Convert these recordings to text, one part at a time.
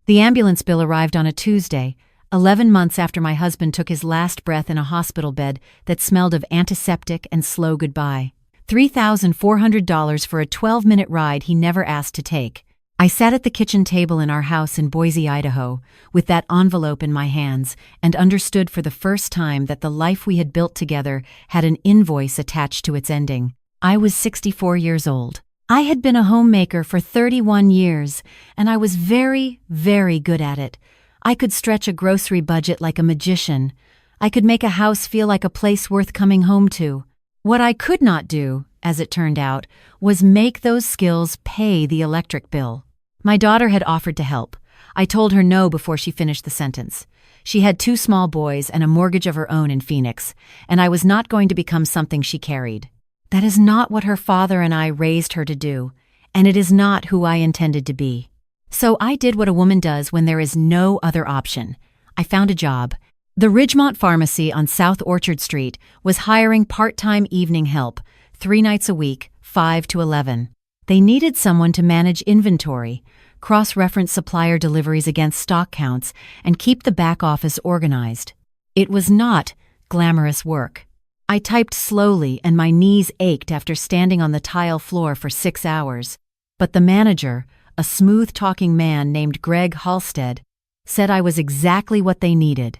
The ambulance bill arrived on a Tuesday, 11 months after my husband took his last breath in a hospital bed that smelled of antiseptic and slow goodbye. $3,400 for a 12-minute ride he never asked to take. I sat at the kitchen table in our house in Boise, Idaho, with that envelope in my hands, and understood for the first time that the life we had built together had an invoice attached to its ending. I was 64 years old. I had been a homemaker for 31 years, and I was very, very good at it. I could stretch a grocery budget like a magician. I could make a house feel like a place worth coming home to. What I could not do, as it turned out, was make those skills pay the electric bill. My daughter had offered to help. I told her no before she finished the sentence. She had 2 small boys and a mortgage of her own in Phoenix, and I was not going to become something she carried. That is not what her father and I raised her to do, and it is not who I intended to be. So I did what a woman does when there is no other option. I found a job. The Ridgemont Pharmacy on South Orchard Street was hiring part-time evening help, 3 nights a week, 5 to 11. They needed someone to manage inventory, cross-reference supplier deliveries against stock counts, and keep the back office organized. It was not glamorous work. I typed slowly and my knees ached after standing on the tile floor for 6 hours. But the manager, a smooth-talking man named Greg Halstead, said I was exactly what they needed.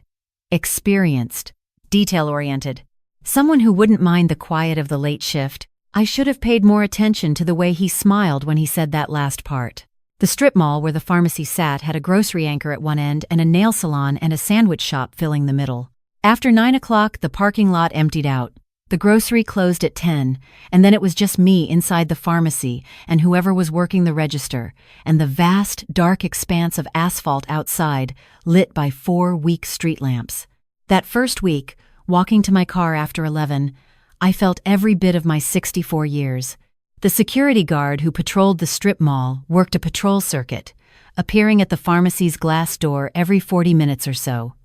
Experienced, detail-oriented, someone who wouldn't mind the quiet of the late shift. I should have paid more attention to the way he smiled when he said that last part. The strip mall where the pharmacy sat had a grocery anchor at one end and a nail salon and a sandwich shop filling the middle. After 9 o'clock, the parking lot emptied out. The grocery closed at 10, and then it was just me inside the pharmacy and whoever was working the register, and the vast, dark expanse of asphalt outside, lit by 4 weak street lamps. That first week, walking to my car after 11, I felt every bit of my 64 years. The security guard who patrolled the strip mall worked a patrol circuit, appearing at the pharmacy's glass door every 40 minutes or so.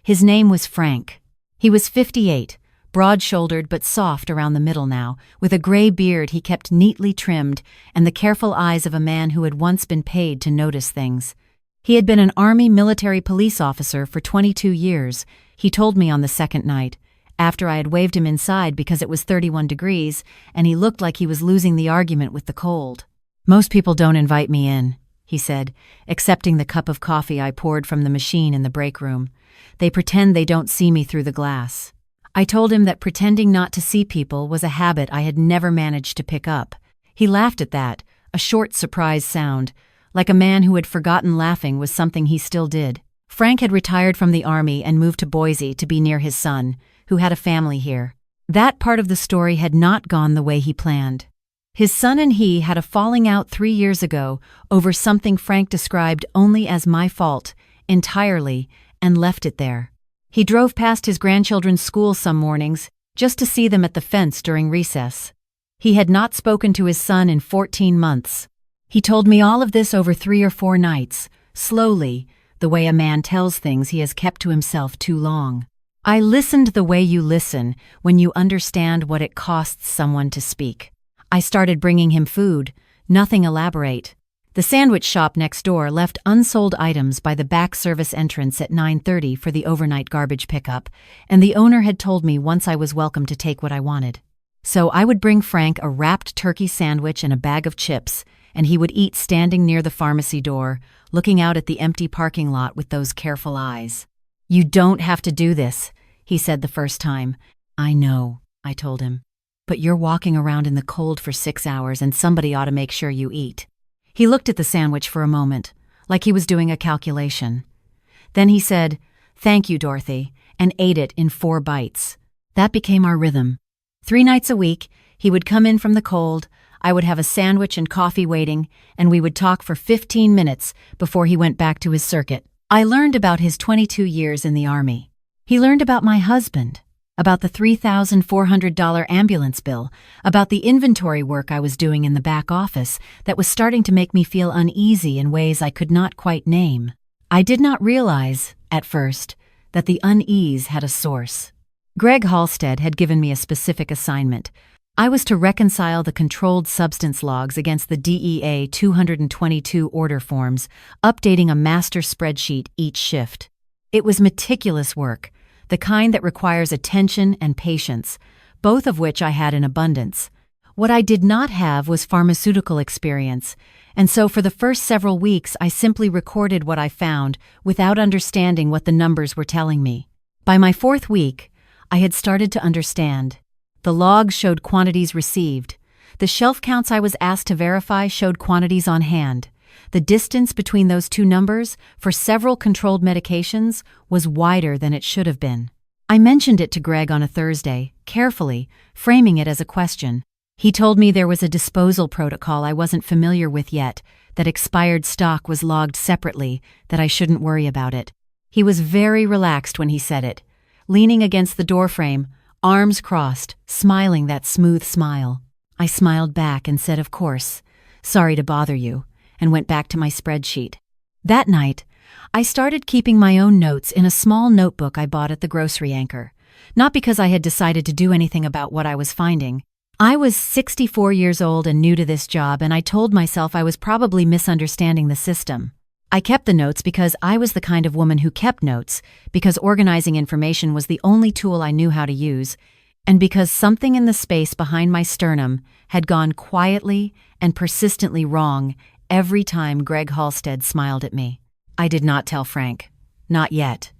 His name was Frank. He was 58, broad-shouldered but soft around the middle now, with a gray beard he kept neatly trimmed and the careful eyes of a man who had once been paid to notice things. He had been an Army military police officer for 22 years, he told me on the second night, after I had waved him inside because it was 31 degrees and he looked like he was losing the argument with the cold. "Most people don't invite me in," he said, accepting the cup of coffee I poured from the machine in the break room. "They pretend they don't see me through the glass." I told him that pretending not to see people was a habit I had never managed to pick up. He laughed at that, a short, surprised sound, like a man who had forgotten laughing was something he still did. Frank had retired from the Army and moved to Boise to be near his son, who had a family here. That part of the story had not gone the way he planned. His son and he had a falling out 3 years ago over something Frank described only as my fault, entirely, and left it there. He drove past his grandchildren's school some mornings, just to see them at the fence during recess. He had not spoken to his son in 14 months. He told me all of this over 3 or 4 nights, slowly, the way a man tells things he has kept to himself too long. I listened the way you listen when you understand what it costs someone to speak. I started bringing him food, nothing elaborate. The sandwich shop next door left unsold items by the back service entrance at 9:30 for the overnight garbage pickup, and the owner had told me once I was welcome to take what I wanted. So I would bring Frank a wrapped turkey sandwich and a bag of chips, and he would eat standing near the pharmacy door, looking out at the empty parking lot with those careful eyes. "You don't have to do this," he said the first time. "I know," I told him. "But you're walking around in the cold for 6 hours and somebody ought to make sure you eat." He looked at the sandwich for a moment, like he was doing a calculation. Then he said, "Thank you, Dorothy," and ate it in 4 bites. That became our rhythm. 3 nights a week, he would come in from the cold, I would have a sandwich and coffee waiting, and we would talk for 15 minutes before he went back to his circuit. I learned about his 22 years in the Army. He learned about my husband, about the $3,400 ambulance bill, about the inventory work I was doing in the back office that was starting to make me feel uneasy in ways I could not quite name. I did not realize, at first, that the unease had a source. Greg Halstead had given me a specific assignment: I was to reconcile the controlled substance logs against the DEA 222 order forms, updating a master spreadsheet each shift. It was meticulous work, the kind that requires attention and patience, both of which I had in abundance. What I did not have was pharmaceutical experience, and so for the first several weeks I simply recorded what I found without understanding what the numbers were telling me. By my fourth week, I had started to understand. The logs showed quantities received. The shelf counts I was asked to verify showed quantities on hand. The distance between those two numbers, for several controlled medications, was wider than it should have been. I mentioned it to Greg on a Thursday, carefully, framing it as a question. He told me there was a disposal protocol I wasn't familiar with yet, that expired stock was logged separately, that I shouldn't worry about it. He was very relaxed when he said it, leaning against the doorframe, arms crossed, smiling that smooth smile. I smiled back and said, "Of course. Sorry to bother you," and went back to my spreadsheet. That night, I started keeping my own notes in a small notebook I bought at the grocery anchor. Not because I had decided to do anything about what I was finding. I was 64 years old and new to this job, and I told myself I was probably misunderstanding the system. I kept the notes because I was the kind of woman who kept notes, because organizing information was the only tool I knew how to use, and because something in the space behind my sternum had gone quietly and persistently wrong every time Greg Halstead smiled at me. I did not tell Frank. Not yet.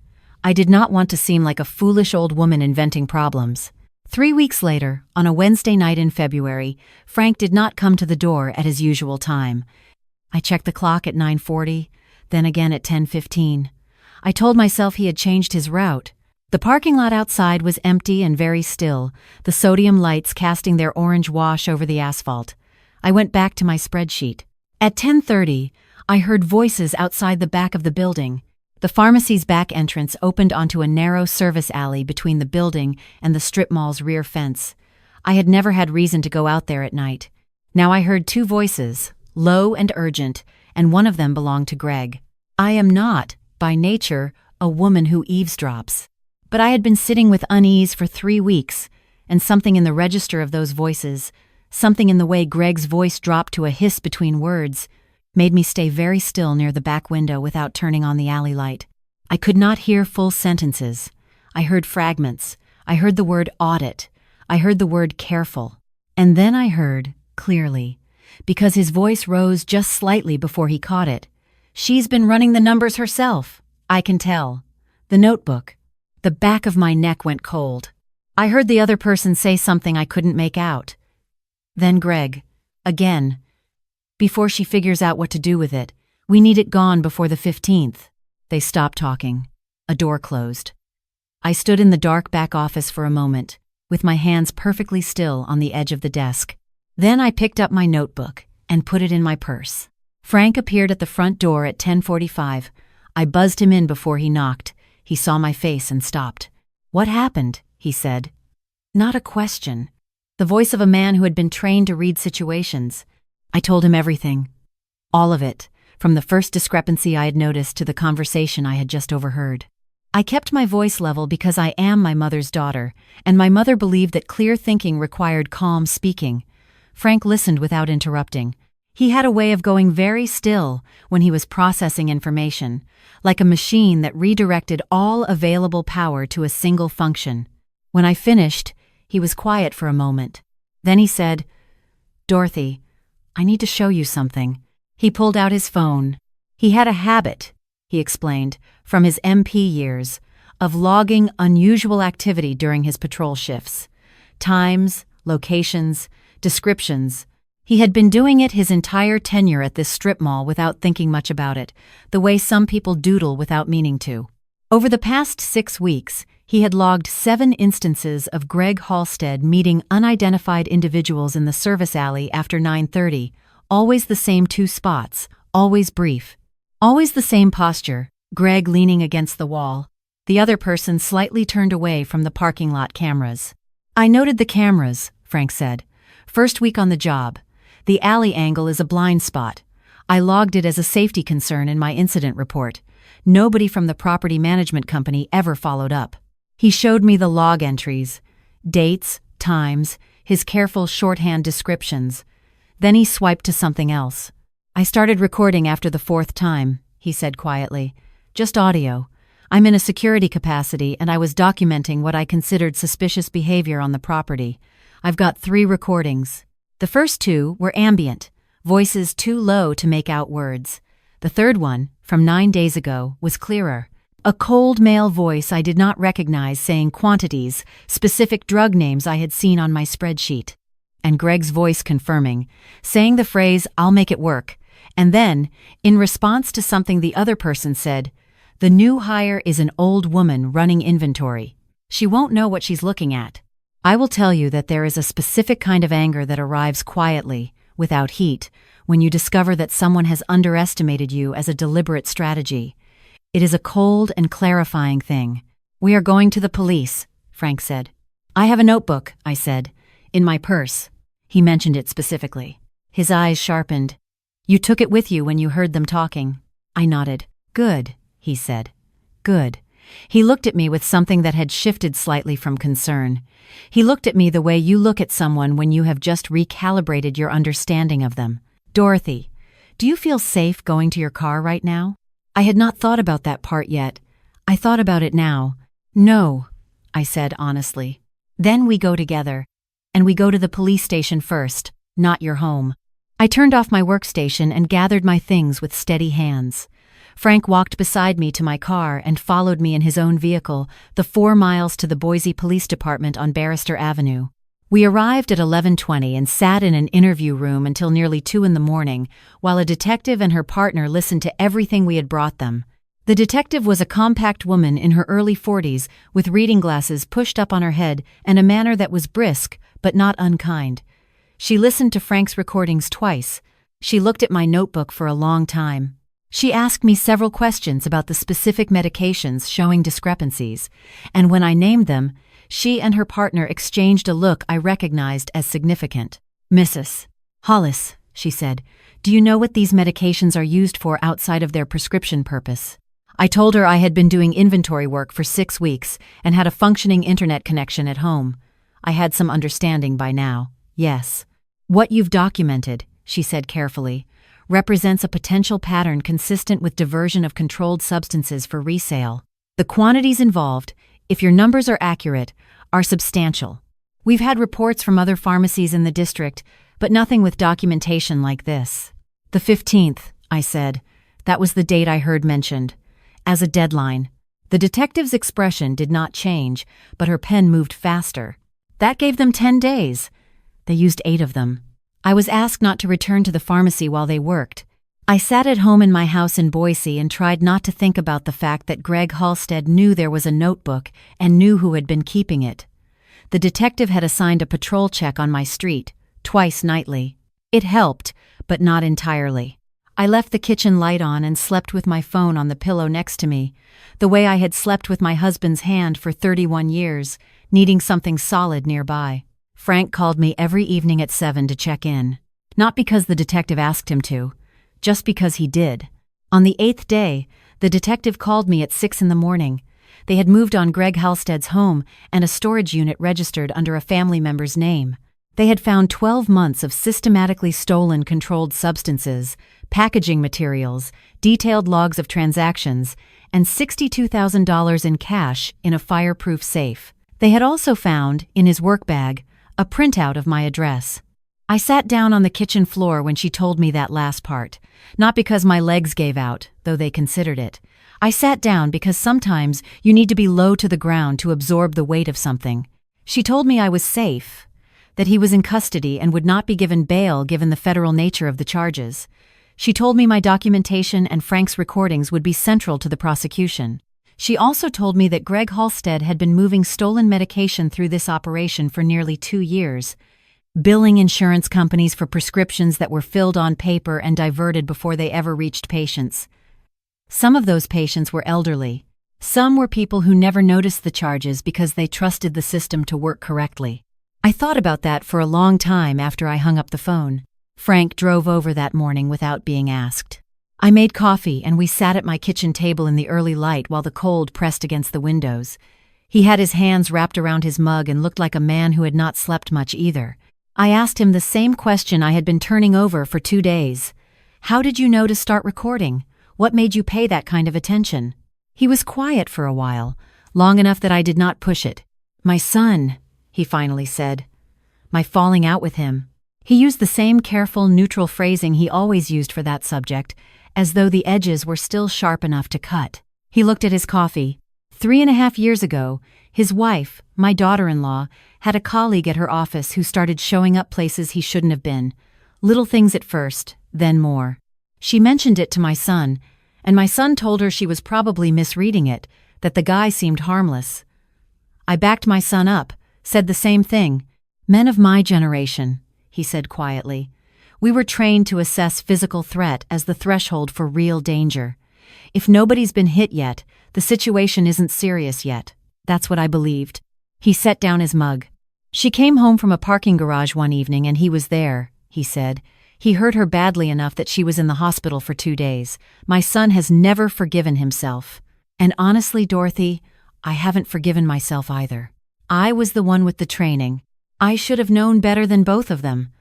I did not want to seem like a foolish old woman inventing problems. 3 weeks later, on a Wednesday night in February, Frank did not come to the door at his usual time. I checked the clock at 9:40, then again at 10:15. I told myself he had changed his route. The parking lot outside was empty and very still, the sodium lights casting their orange wash over the asphalt. I went back to my spreadsheet. At 10:30, I heard voices outside the back of the building. The pharmacy's back entrance opened onto a narrow service alley between the building and the strip mall's rear fence. I had never had reason to go out there at night. Now I heard two voices, low and urgent, and one of them belonged to Greg. I am not, by nature, a woman who eavesdrops. But I had been sitting with unease for 3 weeks, and something in the register of those voices, something in the way Greg's voice dropped to a hiss between words, made me stay very still near the back window without turning on the alley light. I could not hear full sentences. I heard fragments. I heard the word audit. I heard the word careful. And then I heard, clearly, because his voice rose just slightly before he caught it, "She's been running the numbers herself. I can tell." The notebook. The back of my neck went cold. I heard the other person say something I couldn't make out. Then Greg. Again. "Before she figures out what to do with it, we need it gone before the 15th. They stopped talking. A door closed. I stood in the dark back office for a moment, with my hands perfectly still on the edge of the desk. Then I picked up my notebook and put it in my purse. Frank appeared at the front door at 10:45. I buzzed him in before he knocked. He saw my face and stopped. "What happened?" he said. Not a question. The voice of a man who had been trained to read situations. I told him everything. All of it, from the first discrepancy I had noticed to the conversation I had just overheard. I kept my voice level because I am my mother's daughter, and my mother believed that clear thinking required calm speaking. Frank listened without interrupting. He had a way of going very still when he was processing information, like a machine that redirected all available power to a single function. When I finished, he was quiet for a moment. Then he said, "Dorothy, I need to show you something." He pulled out his phone. He had a habit, he explained, from his MP years, of logging unusual activity during his patrol shifts. Times, locations, descriptions. He had been doing it his entire tenure at this strip mall without thinking much about it, the way some people doodle without meaning to. Over the past 6 weeks, he had logged 7 instances of Greg Halstead meeting unidentified individuals in the service alley after 9:30, always the same 2 spots, always brief. Always the same posture, Greg leaning against the wall, the other person slightly turned away from the parking lot cameras. "I noted the cameras," Frank said. "First week on the job. The alley angle is a blind spot. I logged it as a safety concern in my incident report. Nobody from the property management company ever followed up." He showed me the log entries, dates, times, his careful shorthand descriptions. Then he swiped to something else. "I started recording after the 4th time," he said quietly. "Just audio. I'm in a security capacity and I was documenting what I considered suspicious behavior on the property. I've got 3 recordings. The first 2 were ambient, voices too low to make out words. The third one, from 9 days ago, was clearer. A cold male voice I did not recognize saying quantities, specific drug names I had seen on my spreadsheet. And Greg's voice confirming, saying the phrase, 'I'll make it work.' And then, in response to something the other person said, 'The new hire is an old woman running inventory. She won't know what she's looking at.' I will tell you that there is a specific kind of anger that arrives quietly, without heat, when you discover that someone has underestimated you as a deliberate strategy. It is a cold and clarifying thing. 'We are going to the police,' Frank said. 'I have a notebook,' I said, 'in my purse.' He mentioned it specifically. His eyes sharpened. 'You took it with you when you heard them talking.' I nodded. 'Good,' he said. 'Good.' He looked at me with something that had shifted slightly from concern. He looked at me the way you look at someone when you have just recalibrated your understanding of them. 'Dorothy, do you feel safe going to your car right now?' I had not thought about that part yet. I thought about it now. 'No,' I said honestly. 'Then we go together. And we go to the police station first, not your home.' I turned off my workstation and gathered my things with steady hands. Frank walked beside me to my car and followed me in his own vehicle, the 4 miles to the Boise Police Department on Barrister Avenue. We arrived at 11:20 and sat in an interview room until nearly 2 in the morning, while a detective and her partner listened to everything we had brought them. The detective was a compact woman in her early 40s, with reading glasses pushed up on her head and a manner that was brisk, but not unkind. She listened to Frank's recordings twice. She looked at my notebook for a long time. She asked me several questions about the specific medications showing discrepancies, and when I named them, she and her partner exchanged a look I recognized as significant. "Mrs. Hollis," she said, "do you know what these medications are used for outside of their prescription purpose?" I told her I had been doing inventory work for 6 weeks and had a functioning internet connection at home. I had some understanding by now. "Yes. What you've documented," she said carefully, "represents a potential pattern consistent with diversion of controlled substances for resale. The quantities involved, if your numbers are accurate, are substantial. We've had reports from other pharmacies in the district, but nothing with documentation like this." "The 15th, I said. That was the date I heard mentioned. As a deadline. The detective's expression did not change, but her pen moved faster. "That gave them 10 days. They used 8 of them. I was asked not to return to the pharmacy while they worked. I sat at home in my house in Boise and tried not to think about the fact that Greg Halstead knew there was a notebook and knew who had been keeping it. The detective had assigned a patrol check on my street, twice nightly. It helped, but not entirely. I left the kitchen light on and slept with my phone on the pillow next to me, the way I had slept with my husband's hand for 31 years, needing something solid nearby. Frank called me every evening at 7 to check in. Not because the detective asked him to, just because he did. On the 8th day, the detective called me at 6 in the morning. They had moved on Greg Halstead's home and a storage unit registered under a family member's name. They had found 12 months of systematically stolen controlled substances, packaging materials, detailed logs of transactions, and $62,000 in cash in a fireproof safe. They had also found, in his work bag, a printout of my address. I sat down on the kitchen floor when she told me that last part, not because my legs gave out, though they considered it. I sat down because sometimes you need to be low to the ground to absorb the weight of something. She told me I was safe, that he was in custody and would not be given bail given the federal nature of the charges. She told me my documentation and Frank's recordings would be central to the prosecution. She also told me that Greg Halstead had been moving stolen medication through this operation for nearly 2 years, billing insurance companies for prescriptions that were filled on paper and diverted before they ever reached patients. Some of those patients were elderly. Some were people who never noticed the charges because they trusted the system to work correctly. I thought about that for a long time after I hung up the phone. Frank drove over that morning without being asked. I made coffee and we sat at my kitchen table in the early light while the cold pressed against the windows. He had his hands wrapped around his mug and looked like a man who had not slept much either. I asked him the same question I had been turning over for 2 days. How did you know to start recording? What made you pay that kind of attention? He was quiet for a while, long enough that I did not push it. My son, he finally said. My falling out with him. He used the same careful, neutral phrasing he always used for that subject, as though the edges were still sharp enough to cut. He looked at his coffee. 3.5 years ago, his wife, my daughter-in-law, had a colleague at her office who started showing up places he shouldn't have been. Little things at first, then more. She mentioned it to my son, and my son told her she was probably misreading it, that the guy seemed harmless. I backed my son up, said the same thing. Men of my generation, he said quietly. We were trained to assess physical threat as the threshold for real danger. If nobody's been hit yet, the situation isn't serious yet. That's what I believed. He set down his mug. She came home from a parking garage one evening and he was there, he said. He hurt her badly enough that she was in the hospital for 2 days. My son has never forgiven himself. And honestly, Dorothy, I haven't forgiven myself either. I was the one with the training. I should have known better than both of them.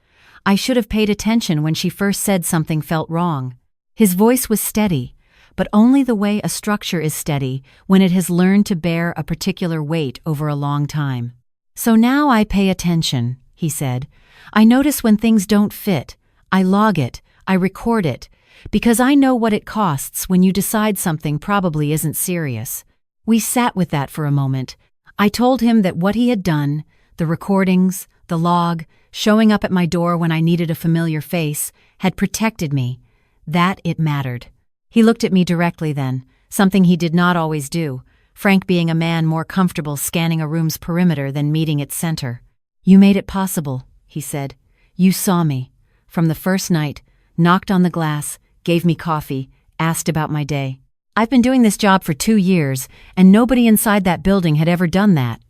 I should have paid attention when she first said something felt wrong. His voice was steady, but only the way a structure is steady when it has learned to bear a particular weight over a long time. So now I pay attention, he said. I notice when things don't fit. I log it, I record it, because I know what it costs when you decide something probably isn't serious. We sat with that for a moment. I told him that what he had done, the recordings, the log, showing up at my door when I needed a familiar face, had protected me. That it mattered. He looked at me directly then, something he did not always do, Frank being a man more comfortable scanning a room's perimeter than meeting its center. You made it possible, he said. You saw me. From the first night, knocked on the glass, gave me coffee, asked about my day. I've been doing this job for 2 years, and nobody inside that building had ever done that.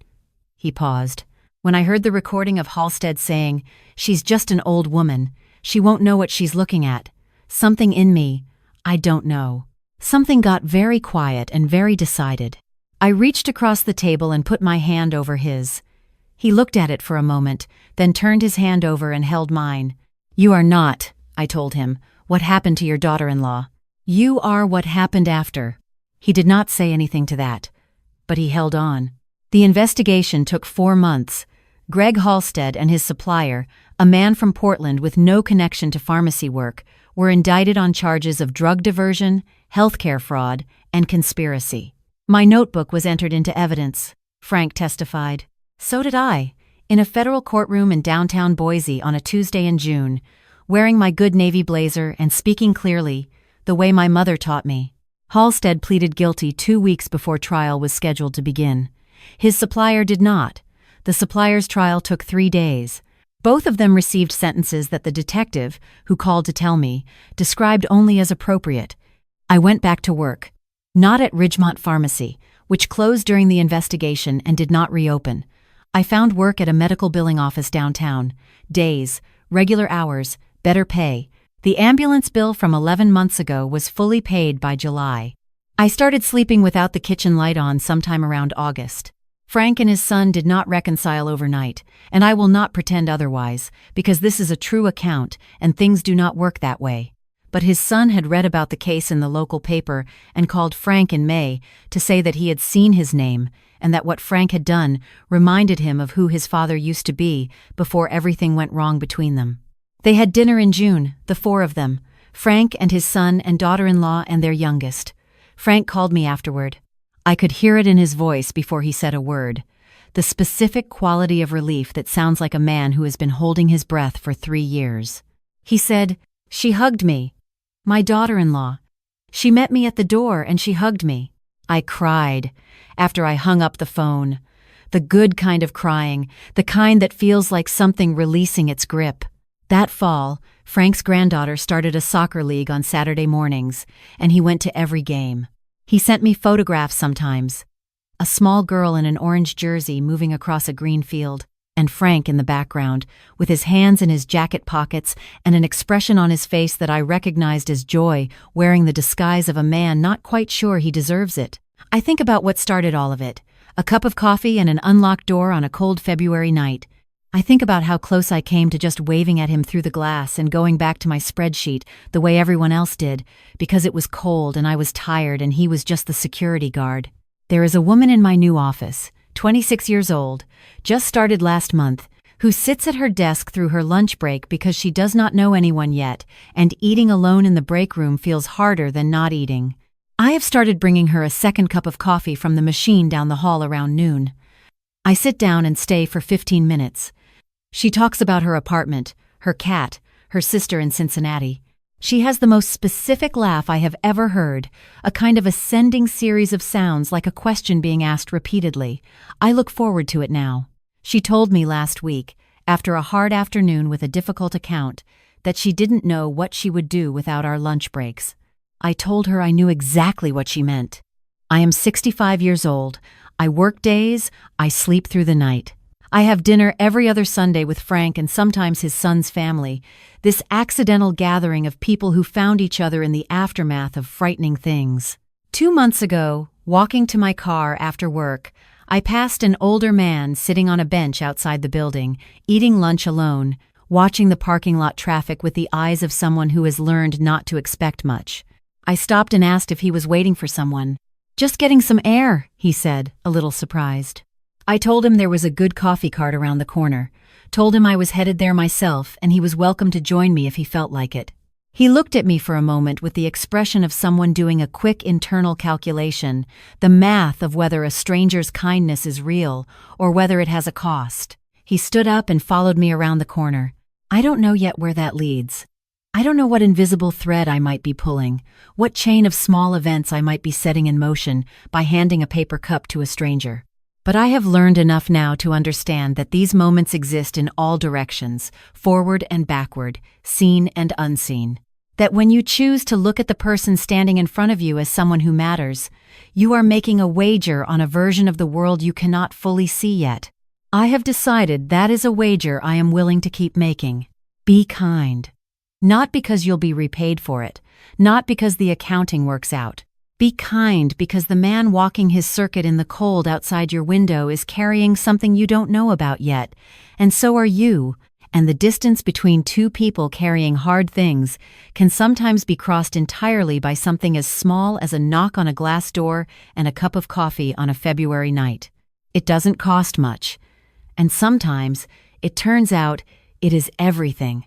He paused. When I heard the recording of Halstead saying, "She's just an old woman. She won't know what she's looking at," something in me, I don't know. Something got very quiet and very decided. I reached across the table and put my hand over his. He looked at it for a moment, then turned his hand over and held mine. You are not, I told him, what happened to your daughter-in-law. You are what happened after. He did not say anything to that, but he held on. The investigation took 4 months. Greg Halstead and his supplier, a man from Portland with no connection to pharmacy work, were indicted on charges of drug diversion, healthcare fraud, and conspiracy. My notebook was entered into evidence, Frank testified. So did I, in a federal courtroom in downtown Boise on a Tuesday in June, wearing my good navy blazer and speaking clearly, the way my mother taught me. Halstead pleaded guilty 2 weeks before trial was scheduled to begin. His supplier did not. The supplier's trial took 3 days. Both of them received sentences that the detective, who called to tell me, described only as appropriate. I went back to work. Not at Ridgemont Pharmacy, which closed during the investigation and did not reopen. I found work at a medical billing office downtown. Days, regular hours, better pay. The ambulance bill from 11 months ago was fully paid by July. I started sleeping without the kitchen light on sometime around August. Frank and his son did not reconcile overnight, and I will not pretend otherwise, because this is a true account and things do not work that way. But his son had read about the case in the local paper and called Frank in May to say that he had seen his name and that what Frank had done reminded him of who his father used to be before everything went wrong between them. They had dinner in June, the 4 of them, Frank and his son and daughter-in-law and their youngest. Frank called me afterward. I could hear it in his voice before he said a word. The specific quality of relief that sounds like a man who has been holding his breath for 3 years. He said, "She hugged me. My daughter-in-law. She met me at the door and she hugged me." I cried after I hung up the phone. The good kind of crying, the kind that feels like something releasing its grip. That fall, Frank's granddaughter started a soccer league on Saturday mornings, and he went to every game. He sent me photographs sometimes. A small girl in an orange jersey moving across a green field, and Frank in the background, with his hands in his jacket pockets and an expression on his face that I recognized as joy, wearing the disguise of a man not quite sure he deserves it. I think about what started all of it, A cup of coffee and an unlocked door on a cold February night. I think about how close I came to just waving at him through the glass and going back to my spreadsheet the way everyone else did, because it was cold and I was tired and he was just the security guard. There is a woman in my new office, 26 years old, just started last month, who sits at her desk through her lunch break because she does not know anyone yet, and eating alone in the break room feels harder than not eating. I have started bringing her a second cup of coffee from the machine down the hall around noon. I sit down and stay for 15 minutes. She talks about her apartment, her cat, her sister in Cincinnati. She has the most specific laugh I have ever heard, a kind of ascending series of sounds like a question being asked repeatedly. I look forward to it now. She told me last week, after a hard afternoon with a difficult account, that she didn't know what she would do without our lunch breaks. I told her I knew exactly what she meant. I am 65 years old. I work days, I sleep through the night. I have dinner every other Sunday with Frank and sometimes his son's family, this accidental gathering of people who found each other in the aftermath of frightening things. 2 months ago, walking to my car after work, I passed an older man sitting on a bench outside the building, eating lunch alone, watching the parking lot traffic with the eyes of someone who has learned not to expect much. I stopped and asked if he was waiting for someone. "Just getting some air," he said, a little surprised. I told him there was a good coffee cart around the corner, told him I was headed there myself and he was welcome to join me if he felt like it. He looked at me for a moment with the expression of someone doing a quick internal calculation, the math of whether a stranger's kindness is real or whether it has a cost. He stood up and followed me around the corner. I don't know yet where that leads. I don't know what invisible thread I might be pulling, what chain of small events I might be setting in motion by handing a paper cup to a stranger. But I have learned enough now to understand that these moments exist in all directions, forward and backward, seen and unseen. That when you choose to look at the person standing in front of you as someone who matters, you are making a wager on a version of the world you cannot fully see yet. I have decided that is a wager I am willing to keep making. Be kind. Not because you'll be repaid for it, not because the accounting works out. Be kind because the man walking his circuit in the cold outside your window is carrying something you don't know about yet, and so are you, and the distance between two people carrying hard things can sometimes be crossed entirely by something as small as a knock on a glass door and a cup of coffee on a February night. It doesn't cost much, and sometimes it turns out it is everything.